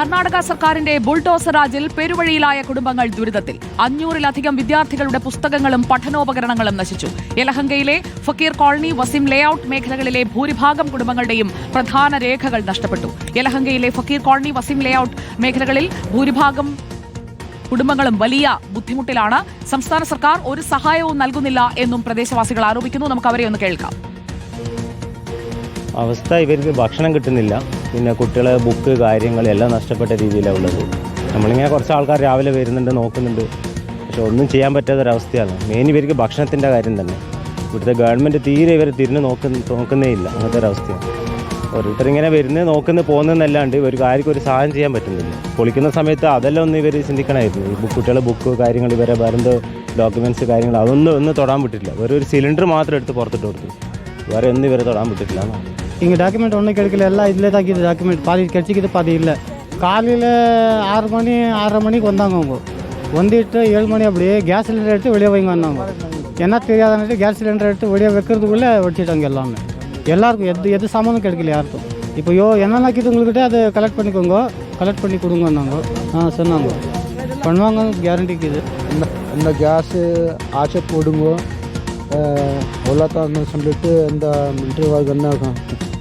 കർണാടക സർക്കാരിന്റെ ബുൾഡോസർ രാജിൽ പെരുവഴിയിലായ കുടുംബങ്ങൾ ദുരിതത്തിൽ. 500-ലധികം വിദ്യാർത്ഥികളുടെ പുസ്തകങ്ങളും പഠനോപകരണങ്ങളും നശിച്ചു. യലഹങ്കയിലെ ഫക്കീർ കോളനി, വസിം ലേഔട്ട് മേഖലകളിലെ ഭൂരിഭാഗം കുടുംബങ്ങളുടെയും പ്രധാന രേഖകൾ നഷ്ടപ്പെട്ടു. യലഹങ്കയിലെ ഫക്കീർ കോളനി, വസിം ലേഔട്ട് മേഖലകളിൽ ഭൂരിഭാഗം കുടുംബങ്ങളും വലിയ ബുദ്ധിമുട്ടിലാണ്. സംസ്ഥാന സർക്കാർ ഒരു സഹായവും നൽകുന്നില്ല എന്നും പ്രദേശവാസികൾ ആരോപിക്കുന്നു. നമുക്ക് അവരെ ഒന്ന് കേൾക്കാം. അവസ്ഥ ഇവർക്ക് ഭക്ഷണം കിട്ടുന്നില്ല, പിന്നെ കുട്ടികളെ ബുക്ക് കാര്യങ്ങൾ എല്ലാം നഷ്ടപ്പെട്ട രീതിയിലാണ് ഉള്ളത്. നമ്മളിങ്ങനെ കുറച്ച് ആൾക്കാർ രാവിലെ വരുന്നുണ്ട്, നോക്കുന്നുണ്ട്, പക്ഷെ ഒന്നും ചെയ്യാൻ പറ്റാത്തൊരവസ്ഥയാണ്. മെയിൻ ഇവർക്ക് ഭക്ഷണത്തിൻ്റെ കാര്യം തന്നെ. ഇവിടുത്തെ ഗവൺമെൻറ് തീരെ ഇവർ തിരിഞ്ഞ് നോക്കുന്നേ ഇല്ല. അങ്ങനത്തെ ഒരവസ്ഥയാണ്. ഓരോരുത്തരിങ്ങനെ വരുന്നത് നോക്കുന്ന പോകുന്നതെന്നല്ലാണ്ട് ഇവർക്ക് ആർക്കും ഒരു സഹായം ചെയ്യാൻ പറ്റുന്നില്ല. പൊളിക്കുന്ന സമയത്ത് അതെല്ലാം ഒന്ന് ഇവർ ചിന്തിക്കണമായിരുന്നു. ഈ കുട്ടികളെ ബുക്ക് കാര്യങ്ങൾ, ഇവരെ വേറെന്തോ ഡോക്യുമെൻറ്റ്സ് കാര്യങ്ങൾ അതൊന്നും തൊടാൻ പറ്റില്ല. ഒരു സിലിണ്ടർ മാത്രം എടുത്ത് പുറത്തിട്ട് കൊടുത്തു. வேறு எந்த இவரை தொடாம விட்டுருக்கலாம். இங்கே டாக்குமெண்ட் ஒன்றும் கிடைக்கல, எல்லாம் இதில் தான் இருக்குது. டாக்குமெண்ட் பாதி கிடச்சிக்கிது, பாதி இல்லை. காலையில் 6 மணி 6:30 மணிக்கு வந்தாங்க. அவங்க வந்துட்டு 7 மணி அப்படியே கேஸ் சிலிண்டர் எடுத்து வெளியே வைங்க வந்தாங்க. என்ன தெரியாதுன்ட்டு கேஸ் சிலிண்டர் எடுத்து வெளியே வைக்கிறதுக்குள்ளே வச்சுட்டாங்க எல்லாமே. எல்லாருக்கும் எது சாமானும் கிடைக்கல யாருக்கும். இப்போ என்னென்ன இருக்குது உங்கள்கிட்ட அதை கலெக்ட் பண்ணிக்கோங்க, கலெக்ட் பண்ணி கொடுங்கன்னாங்க. சொன்னாங்க பண்ணுவாங்க, கேரண்டிக்கு. இது இந்த கேஸு ஆச்சை போடுங்க உள்ளாத்தான்னு சொல்லிட்டு இந்த மிலிட்ரி வார்டு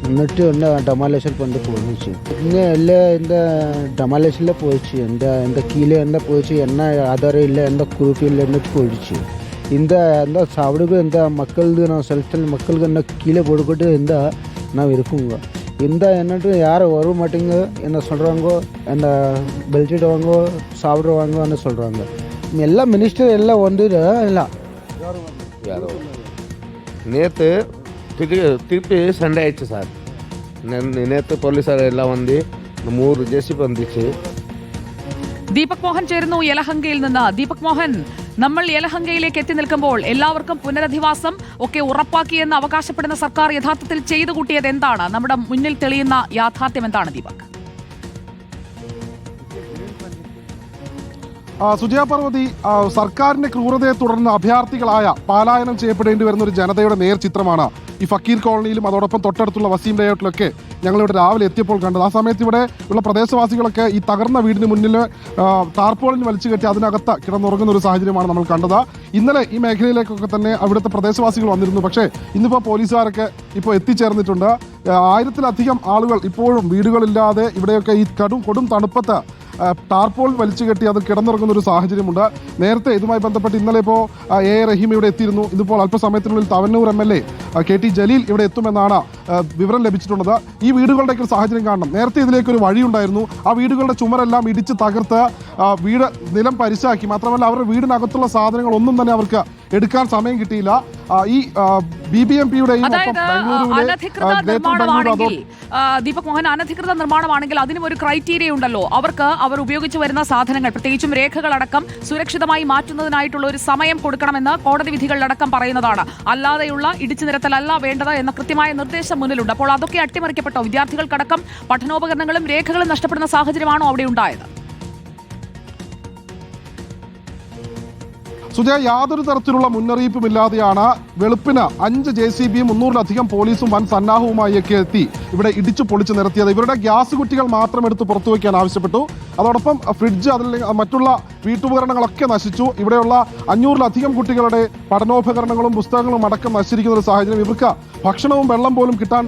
എന്നിട്ട് ഡെമാലേഷൻ പണ്ട് പോയിച്ചു. പിന്നെ എല്ലാം എൻ്റെ ഡെമാലേഷനിൽ പോയിച്ചു. എൻ്റെ കീഴே என்ன போயிடுச்சு, என்ன ஆதாரம் இல்லை, எந்த குரூப் இல்லை, என்ன போயிடுச்சு. இந்த சாப்பிடுக்கு இந்த மக்களுக்கு நான் செலுத்தல் மக்களுக்கு என்ன கீழே போட்டுக்கிட்டு நான் இருக்குங்க. என்னட்டு யாரும் வர மாட்டேங்க, என்ன சொல்கிறாங்கோ, என்ன பெல்ட்டிடுவாங்க, சாப்பிடுவாங்கன்னு சொல்கிறாங்க. எல்லா மினிஸ்டர் எல்லாம் வந்து எல்லாம் நேற்று திருப்பி சண்டே ஆயிடுச்சு சார். நேற்று போலீஸார் எல்லாம் வந்து 3 ജെസിബി വന്നിച്ച്. ദീപക് മോഹൻ ചേരുന്നു യലഹങ്കയിൽ നിന്ന്. ദീപക് മോഹൻ, നമ്മൾ യലഹങ്കയിലേക്ക് എത്തി നിൽക്കുമ്പോൾ എല്ലാവർക്കും പുനരധിവാസം ഒക്കെ ഉറപ്പാക്കിയെന്ന് അവകാശപ്പെടുന്ന സർക്കാർ യഥാർത്ഥത്തിൽ ചെയ്തു കൂട്ടിയത് എന്താണ്? നമ്മുടെ മുന്നിൽ തെളിയുന്ന യാഥാർത്ഥ്യം എന്താണ് ദീപക്? സുജയ പർവതി, സർക്കാരിന്റെ ക്രൂരതയെ തുടർന്ന് അഭയാർത്ഥികളായ പലായനം ചെയ്യപ്പെടേണ്ടി വരുന്ന ഒരു ജനതയുടെ നേർചിത്രമാണ് ഈ ഫക്കീർ കോളനിയിലും അതോടൊപ്പം തൊട്ടടുത്തുള്ള വസീം ലേഔട്ടിലൊക്കെ ഞങ്ങളിവിടെ രാവിലെ എത്തിയപ്പോൾ കണ്ടത്. ആ സമയത്ത് ഇവിടെ ഉള്ള പ്രദേശവാസികളൊക്കെ ഈ തകർന്ന വീടിന് മുന്നിൽ ടാർപോളിന് വലിച്ചു കെട്ടി അതിനകത്ത് കിടന്നുറങ്ങുന്ന ഒരു സാഹചര്യമാണ് നമ്മൾ കണ്ടത്. ഇന്നലെ ഈ മേഖലയിലേക്കൊക്കെ തന്നെ അവിടുത്തെ പ്രദേശവാസികൾ വന്നിരുന്നു. പക്ഷേ ഇന്നിപ്പോൾ പോലീസുകാരൊക്കെ ഇപ്പോൾ എത്തിച്ചേർന്നിട്ടുണ്ട്. 1000-ലധികം ആളുകൾ ഇപ്പോഴും വീടുകളില്ലാതെ ഇവിടെയൊക്കെ ഈ കൊടും തണുപ്പത്ത് ടാർപോൾ വലിച്ചു കെട്ടി അത് കിടന്നുറങ്ങുന്ന ഒരു സാഹചര്യമുണ്ട്. നേരത്തെ ഇതുമായി ബന്ധപ്പെട്ട് ഇന്നലെ ഇപ്പോൾ എ റഹീം ഇവിടെ എത്തിയിരുന്നു. ഇതിപ്പോൾ അല്പസമയത്തിനുള്ളിൽ തവന്നൂർ MLA KT ജലീൽ ഇവിടെ എത്തുമെന്നാണ് വിവരം ലഭിച്ചിട്ടുള്ളത്. ഈ വീടുകളുടെയൊക്കെ ഒരു സാഹചര്യം കാണണം. നേരത്തെ ഇതിലേക്കൊരു വഴിയുണ്ടായിരുന്നു. ആ വീടുകളുടെ ചുമരെല്ലാം ഇടിച്ച് തകർത്ത് വീട് നിലം പരിശാക്കി. മാത്രമല്ല അവരുടെ വീടിനകത്തുള്ള സാധനങ്ങൾ ഒന്നും തന്നെ അവർക്ക് എടുക്കാൻ സമയം കിട്ടിയില്ല. ഈ BBMP-യുടെ ദീപക് മോഹൻ, അനധികൃത നിർമ്മാണമാണെങ്കിൽ അതിനും ഒരു ക്രൈറ്റീരിയ ഉണ്ടല്ലോ. അവർ ഉപയോഗിച്ചു വരുന്ന സാധനങ്ങൾ, പ്രത്യേകിച്ചും രേഖകളടക്കം സുരക്ഷിതമായി മാറ്റുന്നതിനായിട്ടുള്ള ഒരു സമയം കൊടുക്കണമെന്ന് കോടതി വിധികളിലടക്കം പറയുന്നതാണ്. അല്ലാതെയുള്ള ഇടിച്ചു നിരത്തലല്ല വേണ്ടത് എന്ന കൃത്യമായ നിർദ്ദേശം മുന്നിലുണ്ട്. അപ്പോൾ അതൊക്കെ അട്ടിമറിക്കപ്പെട്ടോ? വിദ്യാർത്ഥികൾക്കടക്കം പഠനോപകരണങ്ങളും രേഖകളും നഷ്ടപ്പെടുന്ന സാഹചര്യമാണോ അവിടെ ഉണ്ടായത്? സുജയ, യാതൊരു തരത്തിലുള്ള മുന്നറിയിപ്പുമില്ലാതെയാണ് വെളുപ്പിന് 5 JCBയും 300-ലധികം പോലീസും വൻ സന്നാഹവുമായൊക്കെ എത്തി ഇവിടെ ഇടിച്ചു പൊളിച്ചു നിരത്തിയത്. ഇവരുടെ ഗ്യാസ് കുറ്റികൾ മാത്രം എടുത്ത് പുറത്തു വയ്ക്കാൻ ആവശ്യപ്പെട്ടു. അതോടൊപ്പം ഫ്രിഡ്ജ്, അതിൽ മറ്റുള്ള വീട്ടുപകരണങ്ങളൊക്കെ നശിച്ചു. ഇവിടെയുള്ള 500-ലധികം കുട്ടികളുടെ പഠനോപകരണങ്ങളും പുസ്തകങ്ങളും അടക്കം നശിച്ചിരിക്കുന്ന ഒരു സാഹചര്യം. ഇവർക്ക് ഭക്ഷണവും വെള്ളം പോലും കിട്ടാൻ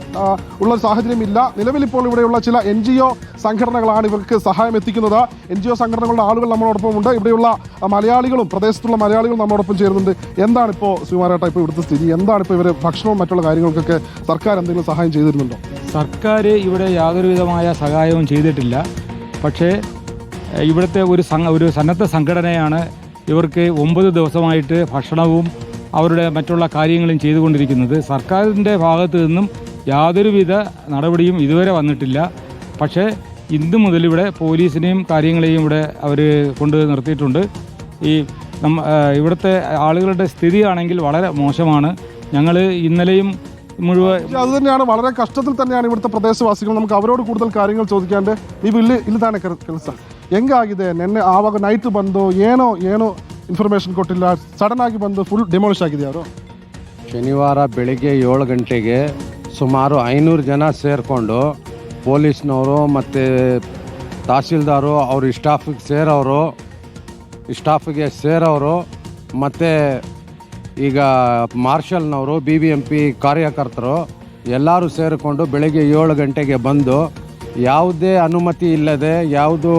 ഉള്ള സാഹചര്യമില്ല. നിലവിലിപ്പോൾ ഇവിടെയുള്ള ചില NGO സംഘടനകളാണ് ഇവർക്ക് സഹായം എത്തിക്കുന്നത്. NGO സംഘടനകളുടെ ആളുകൾ നമ്മളോടൊപ്പം ഉണ്ട്. ഇവിടെയുള്ള മലയാളികളും പ്രദേശത്തുള്ള മലയാളികളും നമ്മളോടൊപ്പം ചേരുന്നുണ്ട്. എന്താണ് ഇപ്പോൾ ശ്രീമാരേട്ട ഇപ്പോൾ ഇവിടുത്തെ സ്ഥിതി? എന്താണ് ഇപ്പോൾ ഇവരെ ഭക്ഷണവും മറ്റുള്ള കാര്യങ്ങൾക്കൊക്കെ സർക്കാർ എന്തെങ്കിലും സഹായം ചെയ്തിരുന്നുണ്ടോ? സർക്കാർ ഇവിടെ യാതൊരുവിധമായ സഹായവും ചെയ്തിട്ടില്ല. പക്ഷേ ഇവിടുത്തെ ഒരു സന്നദ്ധ സംഘടനയാണ് ഇവർക്ക് 9 ദിവസമായിട്ട് ഭക്ഷണവും അവരുടെ മറ്റുള്ള കാര്യങ്ങളും ചെയ്തുകൊണ്ടിരിക്കുന്നത്. സർക്കാരിൻ്റെ ഭാഗത്തു നിന്നും യാതൊരുവിധ നടപടിയും ഇതുവരെ വന്നിട്ടില്ല. പക്ഷേ ഇന്നു മുതൽ ഇവിടെ പോലീസിനെയും കാര്യങ്ങളെയും ഇവിടെ അവർ കൊണ്ട് നിർത്തിയിട്ടുണ്ട്. ഇവിടുത്തെ ആളുകളുടെ സ്ഥിതിയാണെങ്കിൽ വളരെ മോശമാണ്. ഞങ്ങൾ ഇന്നലെയും മുഴുവൻ അത് തന്നെയാണ്, വളരെ കഷ്ടത്തിൽ തന്നെയാണ് ഇവിടുത്തെ ಪ್ರದೇಶವಾಸಿಗಳು. നമുക്ക് ಅವರೋಡು കൂടുതൽ കാര്യങ്ങൾ ചോദിക്കാണ്ട്. ನೀವು ಇಲ್ಲಿ ತಾನೇ ಕೆಲಸ ಹೆಂಗಾಗಿದೆ? ನಿನ್ನೆ ಆವಾಗ ನೈಟ್ ಬಂದು ಏನೋ ಇನ್ಫಾರ್ಮೇಷನ್ ಕೊಟ್ಟಿಲ್ಲ, ಸಡನ್ ಆಗಿ ಬಂದು ಫುಲ್ ಡೆಮೋಲಿಷ್ ಆಗಿದೆ. ಅವರು ಶನಿವಾರ ಬೆಳಿಗ್ಗೆ 7 ಗಂಟೆಗೆ ಸುಮಾರು 500 ಜನ ಸೇರಿಕೊಂಡು ಪೊಲೀಸ್ನವರು ಮತ್ತು ತಹಸೀಲ್ದಾರು ಅವ್ರ ಸ್ಟಾಫಿಗೆ ಸೇರೋರು ಮತ್ತು ಈಗ ಮಾರ್ಷಲ್ನವರು BBMP ಕಾರ್ಯಕರ್ತರು ಎಲ್ಲರೂ ಸೇರಿಕೊಂಡು ಬೆಳಗ್ಗೆ 7 ಗಂಟೆಗೆ ಬಂದು ಯಾವುದೇ ಅನುಮತಿ ಇಲ್ಲದೆ ಯಾವುದು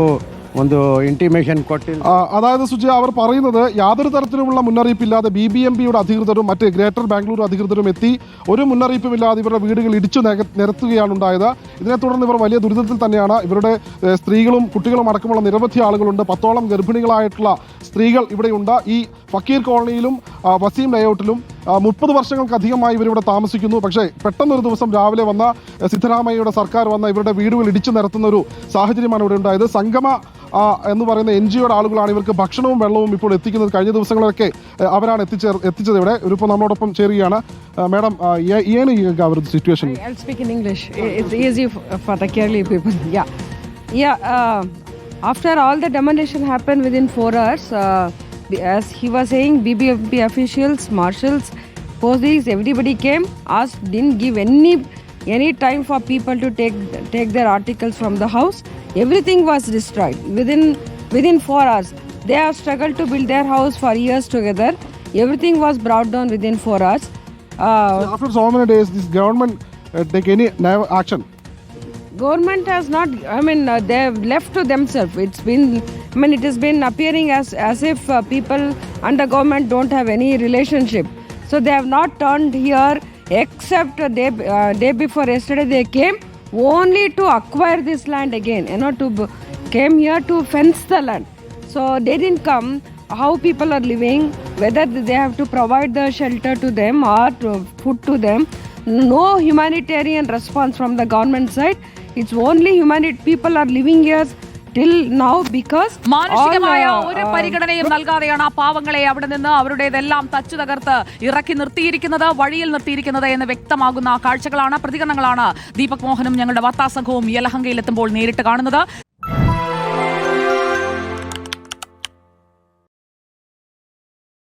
ಒಂದು ಇಂಟಿಮೇഷൻ ಕೊಟ್ಟಿಲ್ಲ. അതായത് സുജി അവർ പറയുന്നത് യാതൊരു തരത്തിലുമുള്ള മുന്നറിയിപ്പില്ലാതെ BBMPയുടെ അധികൃതരും മറ്റ് ഗ്രേറ്റർ ബാംഗ്ലൂർ അധികൃതരും എത്തി ഒരു മുന്നറിയിപ്പുമില്ലാതെ ഇവരുടെ വീടുകൾ ഇടിച്ചു നിരത്തുകയാണ് ഉണ്ടായത്. ഇതിനെ തുടർന്ന് ഇവർ വലിയ ദുരിതത്തിൽ തന്നെയാണ്. ഇവരുടെ സ്ത്രീകളും കുട്ടികളും അടക്കമുള്ള നിരവധി ആളുകളുണ്ട്. 10ഓളം ഗർഭിണികളായിട്ടുള്ള സ്ത്രീകൾ ഇവിടെയുണ്ട്. ഈ ഫക്കീർ കോളനിയിലും വസീം ലേഔട്ടിലും 30 വർഷങ്ങൾക്കധികമായി ഇവരിവിടെ താമസിക്കുന്നു. പക്ഷേ പെട്ടെന്നൊരു ദിവസം രാവിലെ വന്ന സിദ്ധരാമയ്യയുടെ സർക്കാർ വന്ന ഇവരുടെ വീടുകൾ ഇടിച്ചു നിരത്തുന്ന ഒരു സാഹചര്യമാണ് ഇവിടെ ഉണ്ടായത്. സംഗമ എന്ന് പറയുന്ന NGOയുടെ ആളുകളാണ് ഇവർക്ക് ഭക്ഷണവും വെള്ളവും ഇപ്പോൾ എത്തിക്കുന്നത്. കഴിഞ്ഞ ദിവസങ്ങളിലൊക്കെ അവരാണ് എത്തിച്ചത് ഇവിടെ. ഇപ്പോൾ നമ്മളോടൊപ്പം ചേരുകയാണ്. മാഡം, ಏನು ಈಗ ಅವರದ್ದು situation? I'll speak in English. It's easy for the Kerala people. After all the demolition happened within 4 hours, as he was saying, BBMP officials, marshals, police, everybody came, asked, didn't give any time for people to take their articles from the house. Everything was destroyed within 4 hours. They have struggled to build their house for years together. Everything was brought down within 4 hours. After so many days, this government take any action? Government has not, they have left to themselves. It has been appearing as if people and the government don't have any relationship. So they have not turned here, except day before yesterday they came only to acquire this land again, came here to fence the land. So they didn't come how people are living, whether they have to provide the shelter to them or food to them. No humanitarian response from the government side. It's only people are living here till now because മാനുഷികമായ ഒരു പരിഗണനയും നൽകാതെയാണ് ആ പാവങ്ങളെ അവിടെ നിന്ന് അവരുടേതെല്ലാം തച്ചു തകർത്ത് ഇറക്കി നിർത്തിയിരിക്കുന്നത്, വഴിയിൽ നിർത്തിയിരിക്കുന്നത് എന്ന് വ്യക്തമാകുന്ന കാഴ്ചകളാണ്, പ്രതികരണങ്ങളാണ് ദീപക് മോഹനും ഞങ്ങളുടെ വാർത്താ സംഘവും യലഹങ്കയിലെത്തുമ്പോൾ നേരിട്ട് കാണുന്നത്.